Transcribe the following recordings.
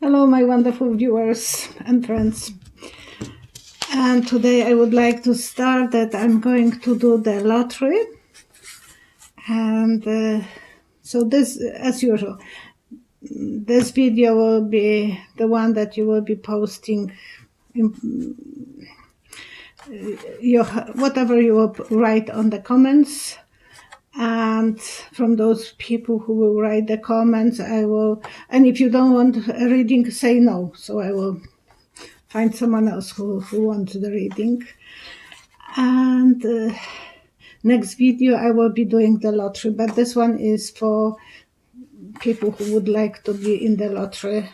Hello, my wonderful viewers and friends. And today I would like to start that I'm going to do the lottery. And so this, as usual, this video will be the one that you will be posting whatever you will write on the comments. And from those people who will write the comments, I will, and if you don't want a reading, say no. So I will find someone else who wants the reading. And next video I will be doing the lottery, but this one is for people who would like to be in the lottery.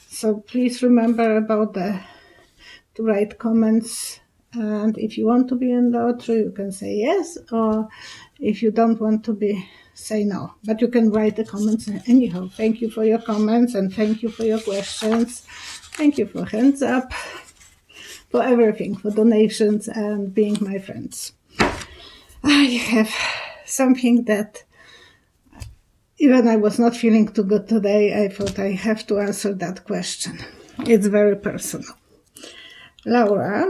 So please remember about to write comments, and if you want to be in the lottery you can say yes, or if you don't want to be, say no, but you can write the comments anyhow. Thank you for your comments, and thank you for your questions. Thank you for hands up, for everything, for donations and being my friends. I have something that even I was not feeling too good today. I thought I have to answer that question. It's very personal. Laura,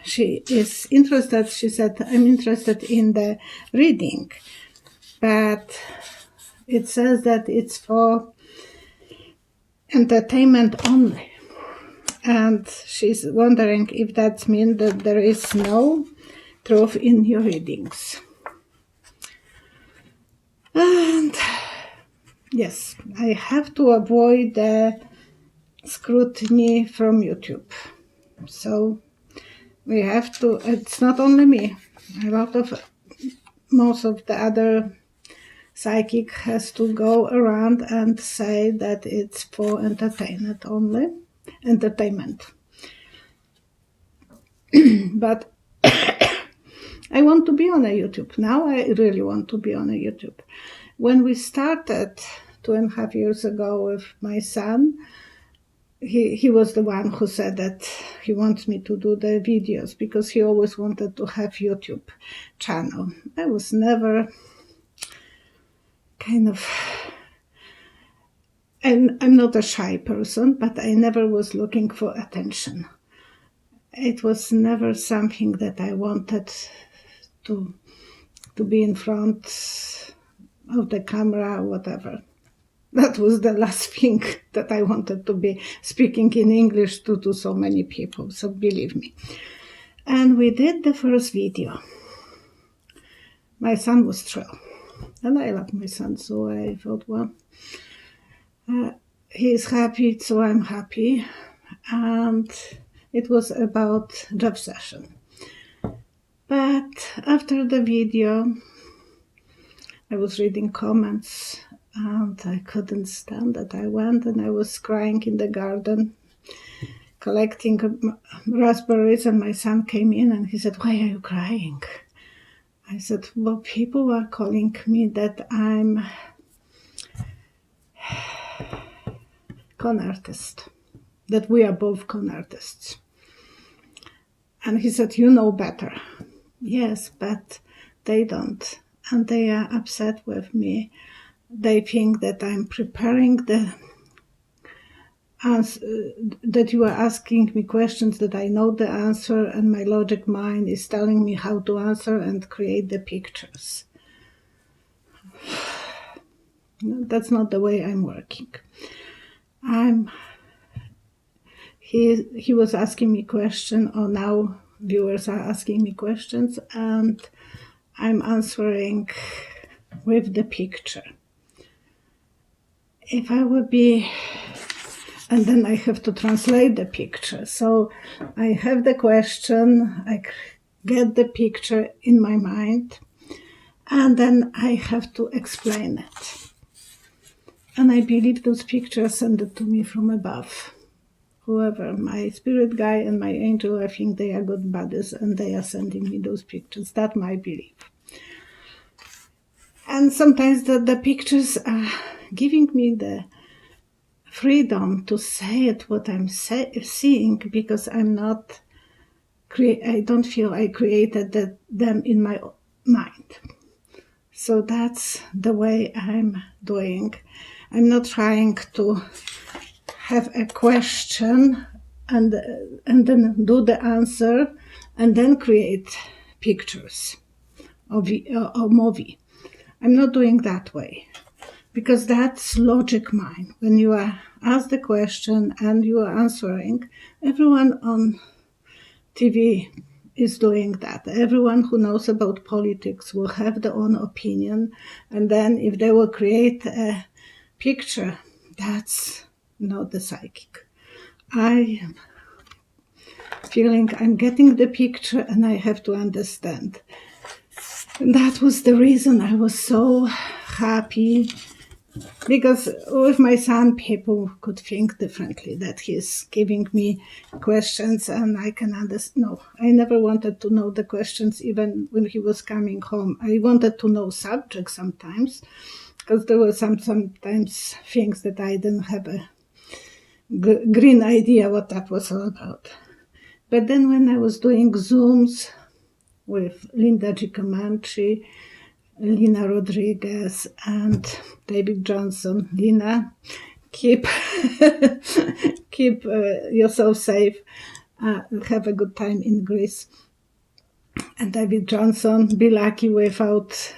she is interested, she said, I'm interested in the reading, but it says that it's for entertainment only. And she's wondering if that means that there is no truth in your readings. And yes, I have to avoid the scrutiny from YouTube. So we have to, it's not only me, most of the other psychic has to go around and say that it's for entertainment only. But I want to be on a YouTube. Now I really want to be on a YouTube. When we started 2.5 years ago with my son, he was the one who said that he wants me to do the videos because he always wanted to have YouTube channel. I was never and I'm not a shy person, but I never was looking for attention. It was never something that I wanted to be in front of the camera or whatever. That was the last thing that I wanted to be speaking in English to so many people, so believe me. And we did the first video. My son was thrilled. And I love my son, so I thought, well, he's happy, so I'm happy. And it was about job session. But after the video, I was reading comments, and I couldn't stand it. I went and I was crying in the garden, collecting raspberries, and my son came in and he said, "Why are you crying?" I said, "Well, people are calling me that I'm con artist, that we are both con artists." And he said, "You know better." Yes, but they don't. And they are upset with me. They think that I'm preparing the answer, that you are asking me questions that I know the answer, and my logic mind is telling me how to answer and create the pictures. That's not the way I'm working. He was asking me questions, or now viewers are asking me questions, and I'm answering with the picture. If I would be, and then I have to translate the picture. So I have the question, I get the picture in my mind, and then I have to explain it. And I believe those pictures send it to me from above. Whoever, my spirit guy and my angel, I think they are good buddies, and they are sending me those pictures. That's my belief. And sometimes the pictures are giving me the freedom to say it what I'm seeing, because I'm not, I don't feel I created them in my mind. So that's the way I'm doing. I'm not trying to have a question and then do the answer and then create pictures or movie. I'm not doing that way because that's logic mind. When you are asked the question and you are answering, everyone on TV is doing that. Everyone who knows about politics will have their own opinion, and then if they will create a picture, that's not the psychic. I am feeling I'm getting the picture and I have to understand. And that was the reason I was so happy, because with my son, people could think differently, that he's giving me questions and I can understand. No, I never wanted to know the questions even when he was coming home. I wanted to know subjects sometimes, because there were sometimes things that I didn't have a green idea what that was all about. But then when I was doing Zooms with Linda Giacomanci, Lina Rodriguez and David Johnson. Lina, keep yourself safe. Have a good time in Greece. And David Johnson, be lucky without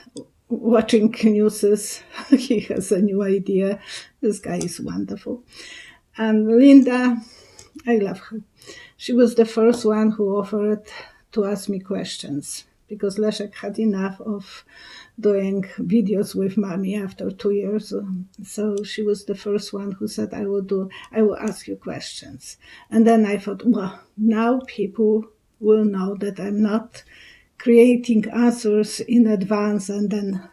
watching news. He has a new idea. This guy is wonderful. And Linda, I love her. She was the first one who offered to ask me questions, because Leszek had enough of doing videos with mommy after 2 years. So she was the first one who said, I will ask you questions. And then I thought, well, now people will know that I'm not creating answers in advance. And then,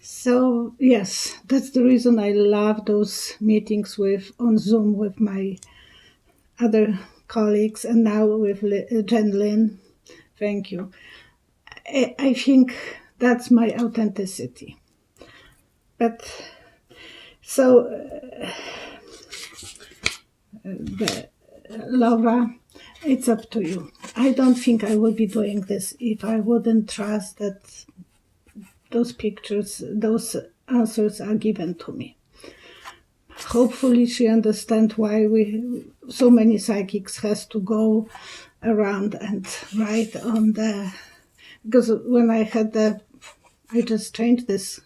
so yes, that's the reason I love those meetings on Zoom with my other colleagues, and now with Jen Lynn. Thank you. I think that's my authenticity. But so, Laura, it's up to you. I don't think I would be doing this if I wouldn't trust that those pictures, those answers are given to me. Hopefully she understands why so many psychics has to go around and write on the, because when I just changed this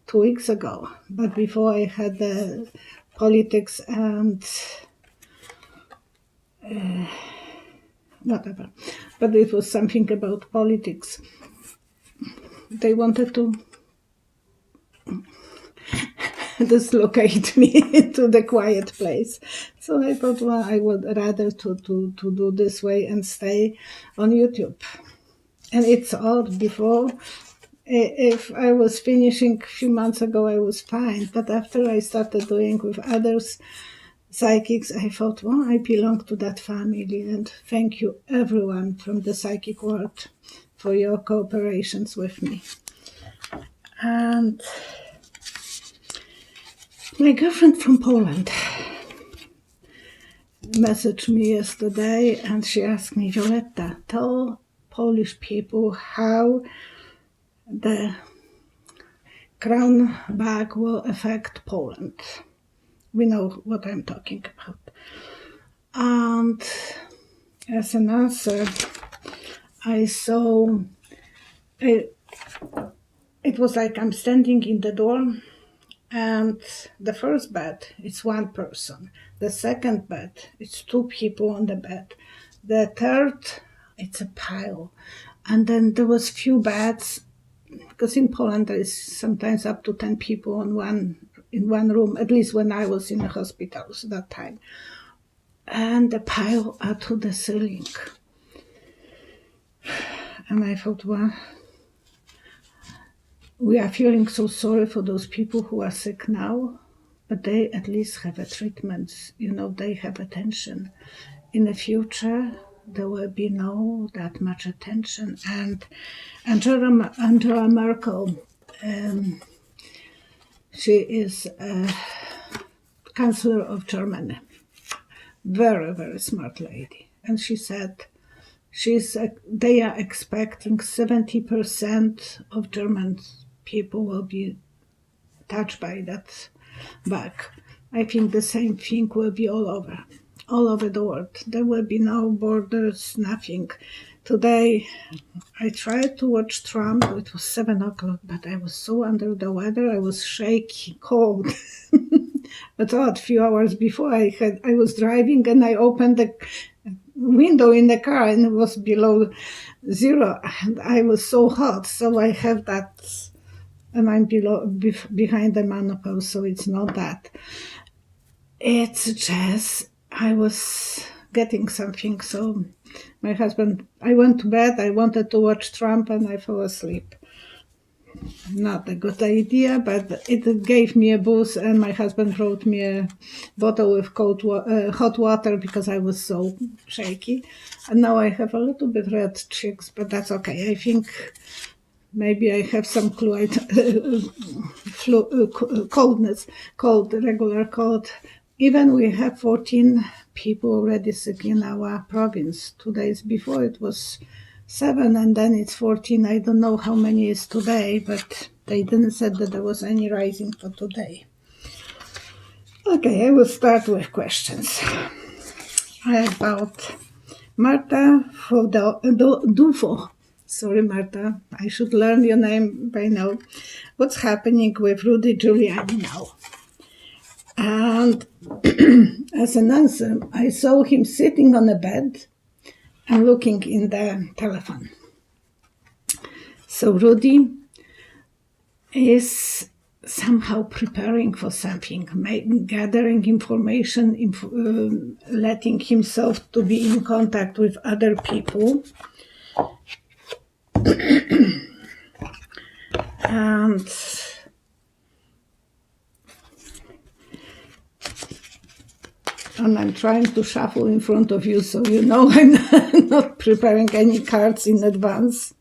2 weeks ago, but before I had the politics and whatever, but it was something about politics. They wanted to dislocate me to the quiet place. So I thought, well, I would rather to do this way and stay on YouTube. And it's odd, before, if I was finishing a few months ago, I was fine. But after I started doing with others, psychics, I thought, well, I belong to that family. And thank you, everyone from the psychic world, for your cooperations with me. And my girlfriend from Poland messaged me yesterday, and she asked me, Violetta, tell Polish people how the crown bag will affect Poland. We know what I'm talking about. And as an answer, I saw, it was like I'm standing in the door, and the first bed, it's one person. The second bed, it's two people on the bed. The third, it's a pile. And then there was few beds, because in Poland there is sometimes up to 10 people in one room, at least when I was in the hospitals that time. And the pile are to the ceiling. And I thought, well, we are feeling so sorry for those people who are sick now, but they at least have a treatment. They have attention. In the future, there will be no that much attention. And Angela Merkel, she is a Chancellor of Germany. Very, very smart lady. And she said they are expecting 70% of German people will be touched by that bug. I think the same thing will be all over the world. There will be no borders, nothing. Today, I tried to watch Trump. It was 7 o'clock, but I was so under the weather. I was shaky, cold. I thought a few hours before I was driving and I opened the window in the car and it was below zero and I was so hot. So I have that, and I'm behind the menopause, so it's not that. It's just I was getting something. So my husband, I went to bed. I wanted to watch Trump and I fell asleep. Not a good idea, but it gave me a boost, and my husband brought me a bottle with hot water because I was so shaky. And now I have a little bit red cheeks, but that's okay. I think maybe I have some coldness, regular cold. Even we have 14 people already sick in our province. 2 days before it was 7 and then it's 14. I don't know how many is today, but they didn't say that there was any rising for today. Okay, I will start with questions. About Marta Dufo. Sorry, Marta, I should learn your name by now. What's happening with Rudy Giuliani now? And as an answer, I saw him sitting on a bed and looking in the telephone. So Rudy is somehow preparing for something, gathering information, letting himself to be in contact with other people. And I'm trying to shuffle in front of you, so you know I'm not preparing any cards in advance.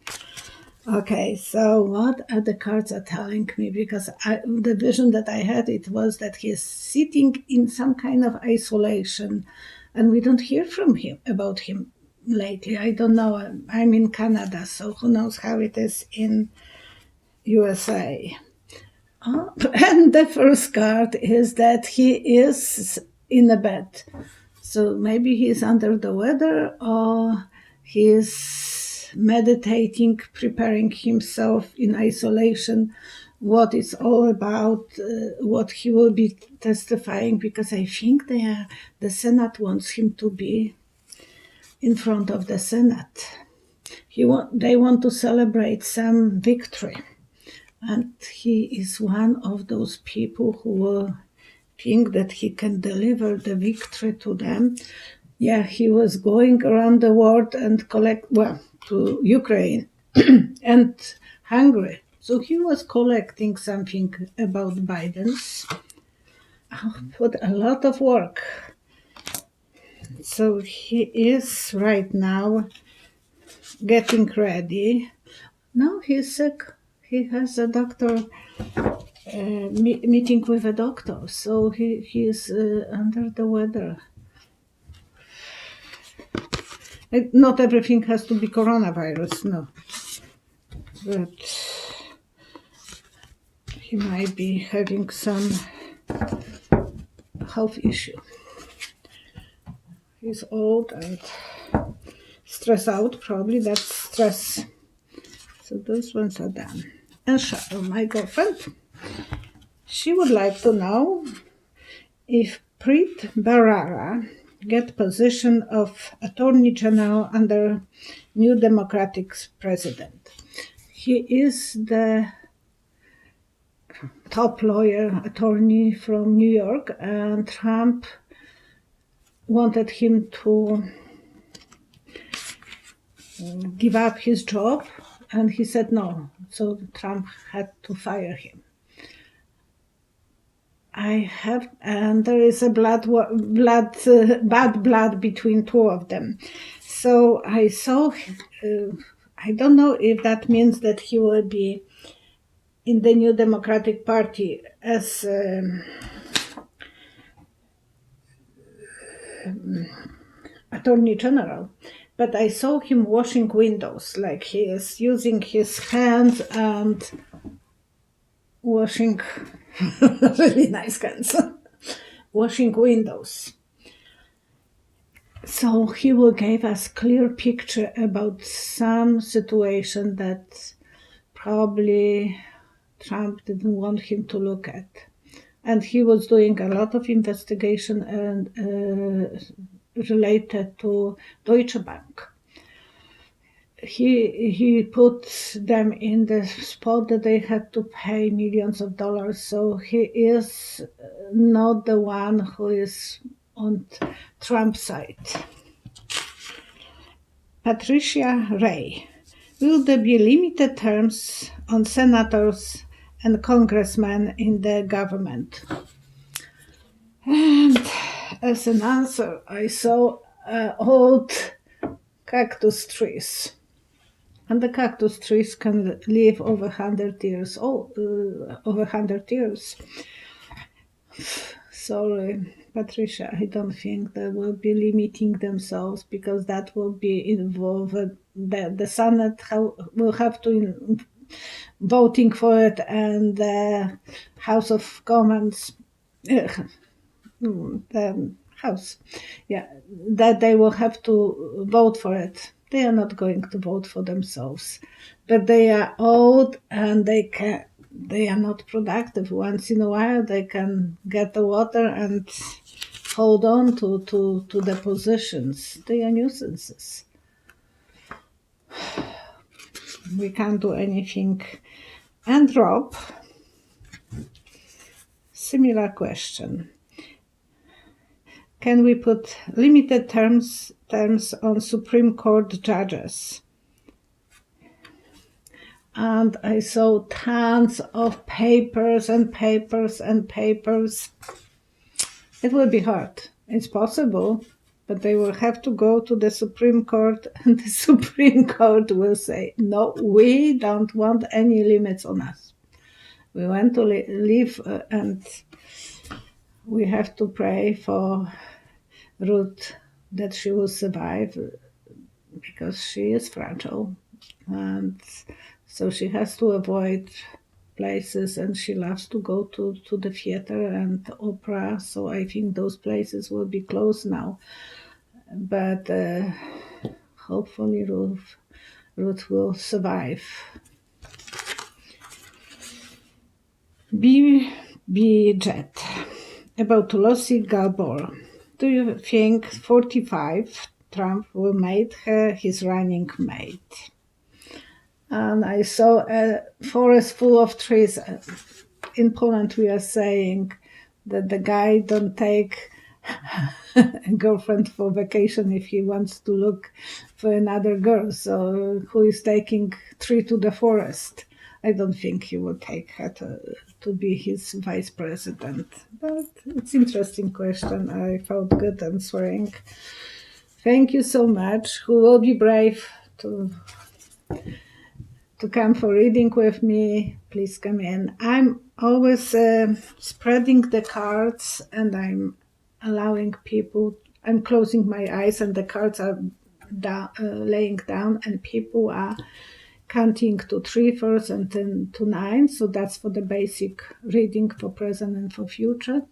Okay, so what are the cards are telling me? Because the vision that I had, it was that he's sitting in some kind of isolation, and we don't hear from him about him lately. I don't know. I'm in Canada, so who knows how it is in USA. And the first card is that he is in a bed. So maybe he's under the weather or he's meditating, preparing himself in isolation, what it's all about, what he will be testifying, because I think the Senate wants him to be in front of the Senate. They want to celebrate some victory. And he is one of those people who will think that he can deliver the victory to them. Yeah, he was going around the world and to Ukraine and Hungary. So he was collecting something about Biden's. Put a lot of work. So he is right now getting ready. Now he's sick. He has a doctor meeting with a doctor, so he is under the weather. Not everything has to be coronavirus, no. But he might be having some health issue. He's old and stressed out, probably that's stress. So those ones are done. And Cheryl, my girlfriend, she would like to know if Preet Bharara get position of Attorney General under new Democratic president. He is the top lawyer attorney from New York, and Trump wanted him to give up his job, and he said no. So Trump had to fire him. And there is a bad blood between two of them. So I saw, I don't know if that means that he will be in the New Democratic Party as Attorney General, but I saw him washing windows, like he is using his hands and washing really nice hands. washing windows. So he will give us clear picture about some situation that probably Trump didn't want him to look at. And he was doing a lot of investigation and related to Deutsche Bank. He put them in the spot that they had to pay millions of dollars. So he is not the one who is on Trump's side. Patricia Ray. Will there be limited terms on senators and congressmen in the government? And as an answer, I saw old cactus trees. And the cactus trees can live over 100 years old, over 100 years. Sorry, Patricia, I don't think they will be limiting themselves because that will be involved. The Senate will have to voting for it, and the House of Commons, the House, that they will have to vote for it. They are not going to vote for themselves, but they are old and they are not productive. Once in a while, they can get the water and hold on to the positions. They are nuisances. We can't do anything. And Rob, similar question. Can we put limited terms on Supreme Court judges? And I saw tons of papers and papers and papers. It will be hard. It's possible, but they will have to go to the Supreme Court, and the Supreme Court will say, no, we don't want any limits on us. We want to live, and we have to pray for Ruth that she will survive because she is fragile. And so she has to avoid places, and she loves to go to the theater and opera. So I think those places will be closed now. But hopefully Ruth will survive. B Jet about Tulsi Gabbard. Do you think 45 Trump will make her his running mate? And I saw a forest full of trees. In Poland, we are saying that the guy don't take a girlfriend for vacation if he wants to look for another girl. So who is taking tree to the forest? I don't think he will take her to be his vice president. But it's an interesting question. I felt good answering. Thank you so much. Who will be brave to come for reading with me, please come in. I'm always spreading the cards, and I'm allowing people, I'm closing my eyes and the cards are laying down, and people are counting to 3 first and then to 9. So that's for the basic reading for present and for future.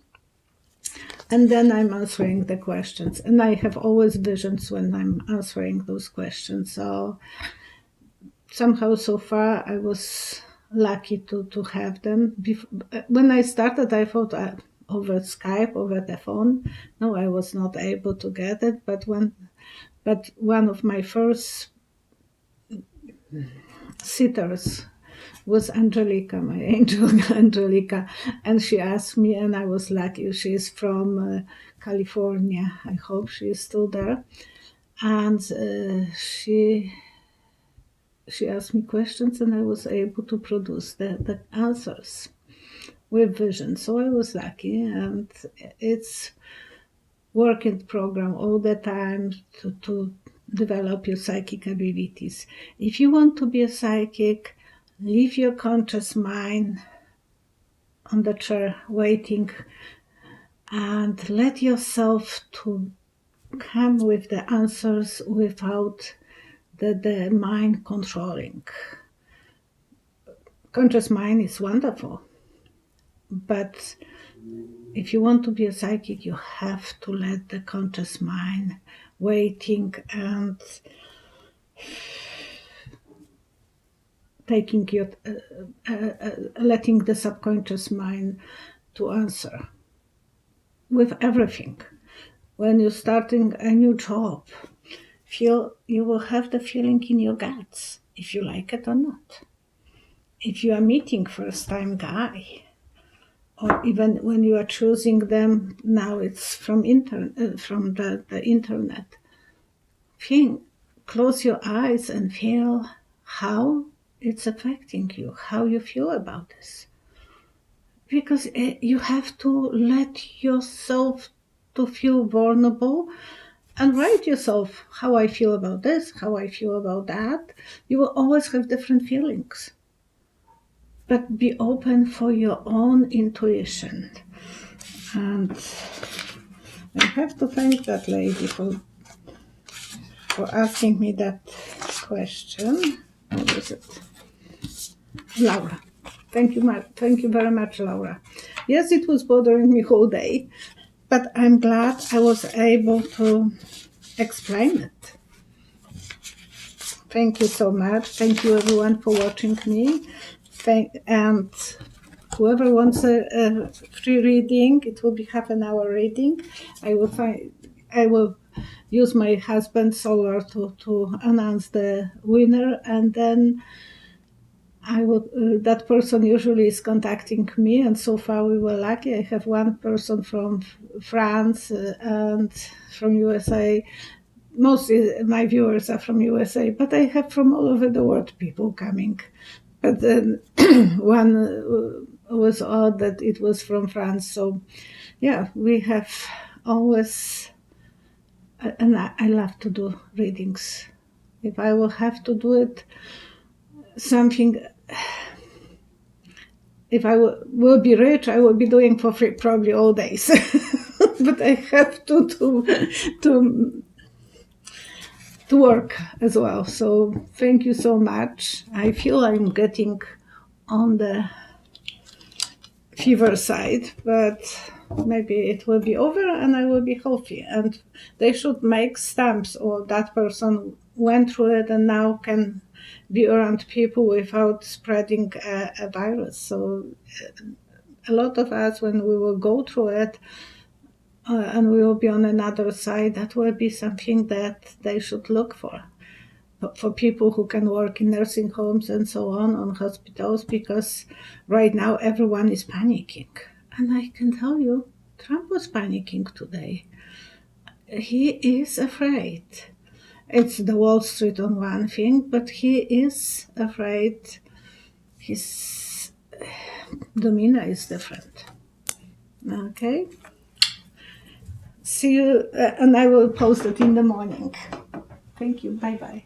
And then I'm answering the questions, and I have always visions when I'm answering those questions. So somehow so far I was lucky to have them. When I started, I thought over Skype, over the phone. No, I was not able to get it, but one of my first sitters was Angelica, my angel Angelica, and she asked me, and I was lucky. She is from California. I hope she is still there. And she asked me questions, and I was able to produce the answers with vision. So I was lucky, and it's working program all the time to develop your psychic abilities. If you want to be a psychic, leave your conscious mind on the chair waiting, and let yourself to come with the answers without the mind controlling. Conscious mind is wonderful, but if you want to be a psychic, you have to let the conscious mind waiting and taking your, letting the subconscious mind to answer with everything. When you're starting a new job, you will have the feeling in your guts if you like it or not. If you are meeting first time guy, or even when you are choosing them, now it's from the internet. Close your eyes and feel how it's affecting you, how you feel about this. Because you have to let yourself to feel vulnerable and write yourself how I feel about this, how I feel about that. You will always have different feelings. But be open for your own intuition. And I have to thank that lady for asking me that question. What is it? Laura. Thank you very much, Laura. Yes, it was bothering me all day, but I'm glad I was able to explain it. Thank you so much. Thank you everyone for watching me. And whoever wants a free reading, it will be half an hour reading. I will use my husband's solar to announce the winner, and then that person usually is contacting me, and so far we were lucky. I have one person from France and from USA. Mostly my viewers are from USA, but I have from all over the world people coming. But then one was odd that it was from France. So yeah, we have always, and I love to do readings. If I will have to do it, something, if I will be rich, I will be doing for free probably all days. But I have to work as well. So thank you so much. I feel I'm getting on the fever side, but maybe it will be over and I will be healthy. And they should make stamps, or that person went through it and now can be around people without spreading a virus. So a lot of us, when we will go through it, and we will be on another side, that will be something that they should look for people who can work in nursing homes and so on hospitals, because right now everyone is panicking. And I can tell you, Trump was panicking today. He is afraid. It's the Wall Street on one thing, but he is afraid. His demeanor is different. Okay? See you, and I will post it in the morning. Thank you. Bye-bye.